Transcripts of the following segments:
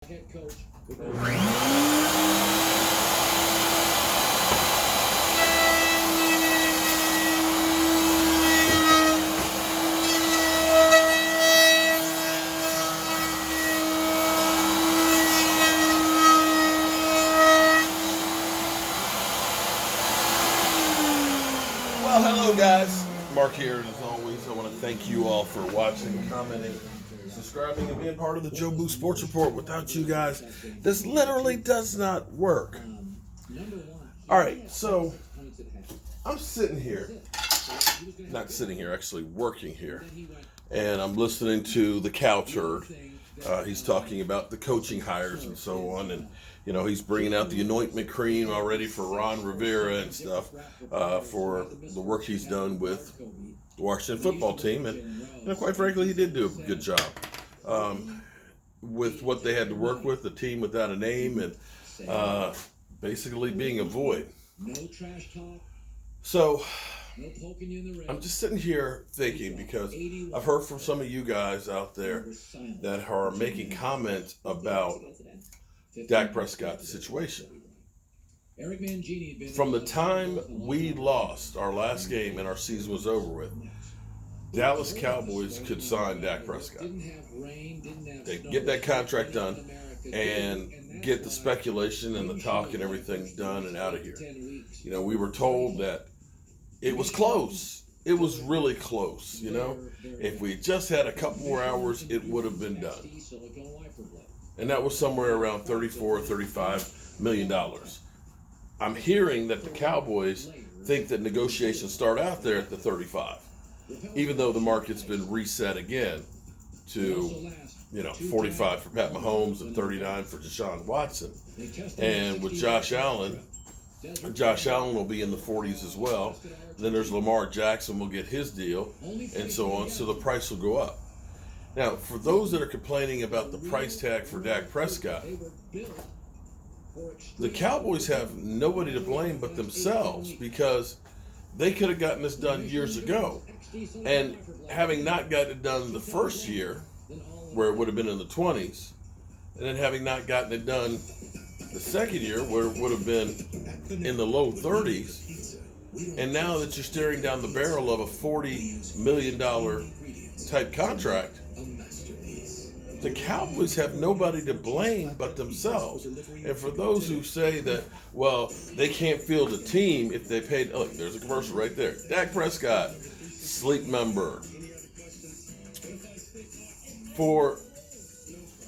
Head coach. Well, hello guys. Mark here, and as always, I want to thank you all for watching, commenting, subscribing, and being part of the Joe Boo Sports Report. Without you guys, this literally does not work. All right, so I'm sitting here, not sitting here, actually working here, and I'm listening to the cow turd. He's talking about the coaching hires and so on, and he's bringing out the anointment cream already for Ron Rivera and stuff for the work he's done with the Washington football team, and quite frankly, he did do a good job with what they had to work with, the team without a name, and basically being a void. So I'm just sitting here thinking, because I've heard from some of you guys out there that are making comments about Dak Prescott's situation. From the time we lost our last game and our season was over with, Dallas Cowboys could sign Dak Prescott. They get that contract done and get the speculation and the talk and everything done and out of here. We were told that it was close. It was really close, If we just had a couple more hours, it would have been done. And that was somewhere around $34, $35 million. I'm hearing that the Cowboys think that negotiations start out there at the 35, even though the market's been reset again to 45 for Pat Mahomes and 39 for Deshaun Watson. And with Josh Allen will be in the 40s as well. Then there's Lamar Jackson will get his deal, and so on. So the price will go up. Now, for those that are complaining about the price tag for Dak Prescott, the Cowboys have nobody to blame but themselves, because they could have gotten this done years ago. And having not gotten it done the first year, where it would have been in the 20s, and then having not gotten it done the second year, where it would have been in the low 30s, and now that you're staring down the barrel of a $40 million type contract, the Cowboys have nobody to blame but themselves. And for those who say that, well, they can't field a team if they paid, look, there's a commercial right there. Dak Prescott, Sleep Member. For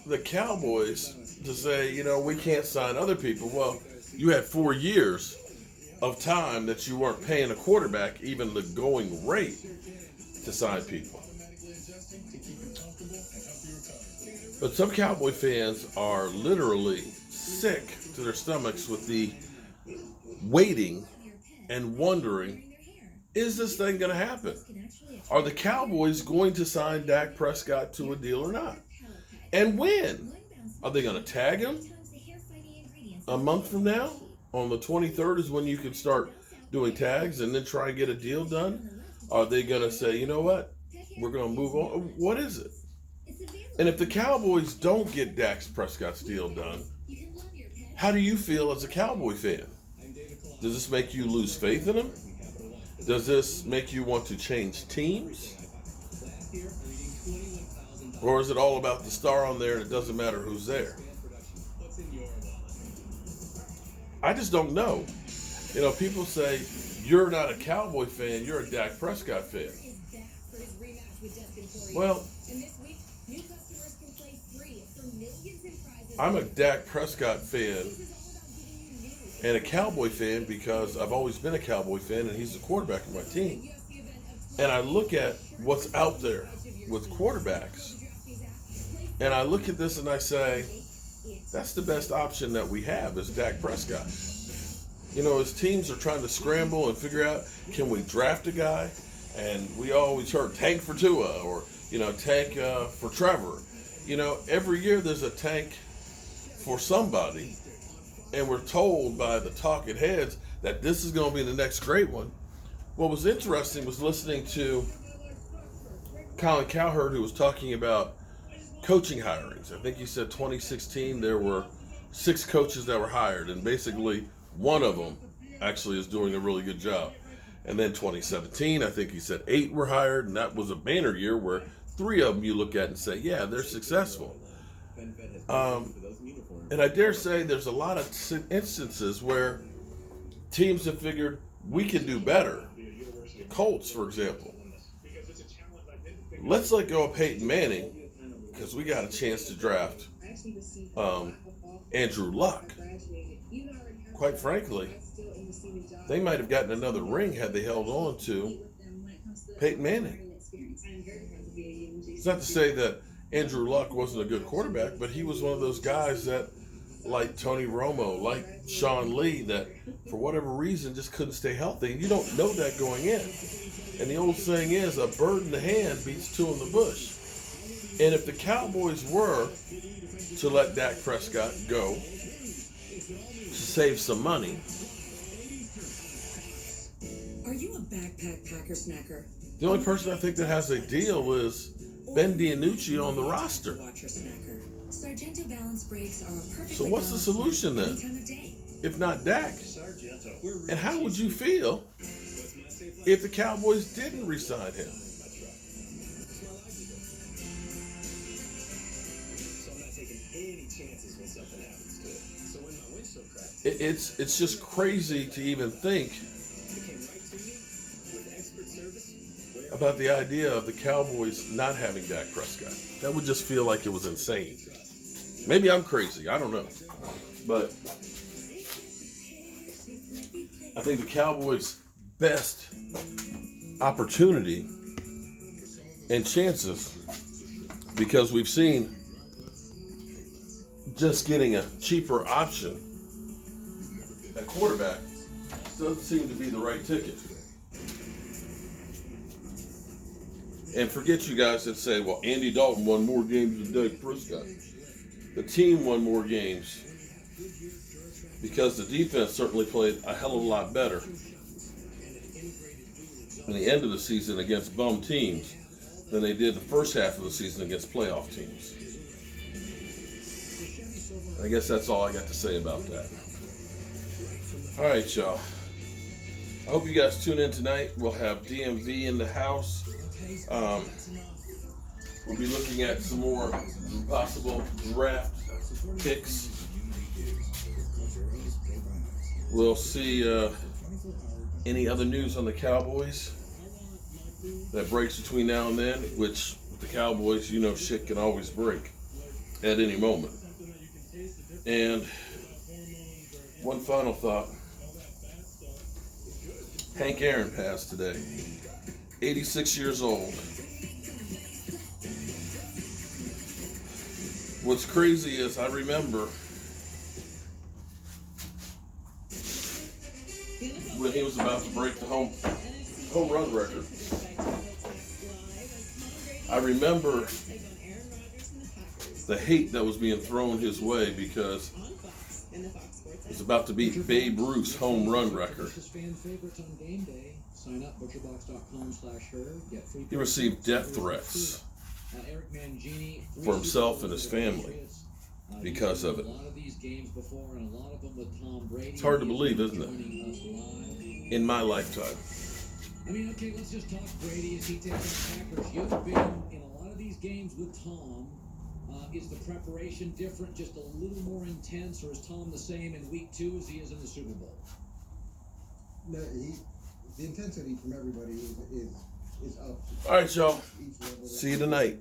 the Cowboys to say, we can't sign other people. Well, you had 4 years of time that you weren't paying a quarterback even the going rate to sign people. But some Cowboy fans are literally sick to their stomachs with the waiting and wondering, is this thing going to happen? Are the Cowboys going to sign Dak Prescott to a deal or not? And when? Are they going to tag him? A month from now? On the 23rd is when you can start doing tags and then try and get a deal done? Are they going to say, you know what? We're going to move on? What is it? And if the Cowboys don't get Dak Prescott's deal done, how do you feel as a Cowboy fan? Does this make you lose faith in him? Does this make you want to change teams? Or is it all about the star on there and it doesn't matter who's there? I just don't know. People say, you're not a Cowboy fan, you're a Dak Prescott fan. Well, I'm a Dak Prescott fan and a Cowboy fan because I've always been a Cowboy fan and he's the quarterback of my team. And I look at what's out there with quarterbacks, and I look at this and I say, that's the best option that we have is Dak Prescott. As teams are trying to scramble and figure out, can we draft a guy? And we always heard tank for Tua or, tank for Trevor. Every year there's a tank for somebody, and we're told by the talking heads that this is going to be the next great one. What was interesting was listening to Colin Cowherd, who was talking about coaching hirings. I think he said 2016 there were 6 coaches that were hired, and basically one of them actually is doing a really good job. And then 2017, I think he said 8 were hired, and that was a banner year where 3 of them you look at and say, yeah, they're successful. And I dare say there's a lot of instances where teams have figured we can do better. Colts, for example. Let's let go of Peyton Manning because we got a chance to draft Andrew Luck. Quite frankly, they might have gotten another ring had they held on to Peyton Manning. It's not to say that Andrew Luck wasn't a good quarterback, but he was one of those guys that, like Tony Romo, like Sean Lee, that for whatever reason just couldn't stay healthy. And you don't know that going in. And the old saying is, a bird in the hand beats 2 in the bush. And if the Cowboys were to let Dak Prescott go to save some money. Are you a backpack packer snacker? The only person I think that has a deal is Ben DiNucci on the roster. So what's the solution then? If not Dak? And how would you feel if the Cowboys didn't re-sign him? It's just crazy to even think about the idea of the Cowboys not having Dak Prescott. That would just feel like it was insane. Maybe I'm crazy. I don't know. But I think the Cowboys' best opportunity and chances, because we've seen just getting a cheaper option at quarterback doesn't seem to be the right ticket. And forget you guys that say, well, Andy Dalton won more games than Dak Prescott. The team won more games because the defense certainly played a hell of a lot better in the end of the season against bum teams than they did the first half of the season against playoff teams. I guess that's all I got to say about that. All right, y'all. I hope you guys tune in tonight. We'll have DMV in the house. We'll be looking at some more possible draft picks. We'll see any other news on the Cowboys that breaks between now and then, which with the Cowboys, you know, shit can always break at any moment. And one final thought. Hank Aaron passed today. 86 years old. What's crazy is I remember when he was about to break the home run record. I remember the hate that was being thrown his way because he was about to beat Babe Ruth's home run record. He received death threats for himself and his family because of it. It's hard to believe, isn't it? In my lifetime. I mean, okay, let's just talk Brady as he takes on Packers. You've been in a lot of these games with Tom. Is the preparation different, just a little more intense, or is Tom the same in week 2 as he is in the Super Bowl? No, the intensity from everybody is up. All right, y'all. See you tonight.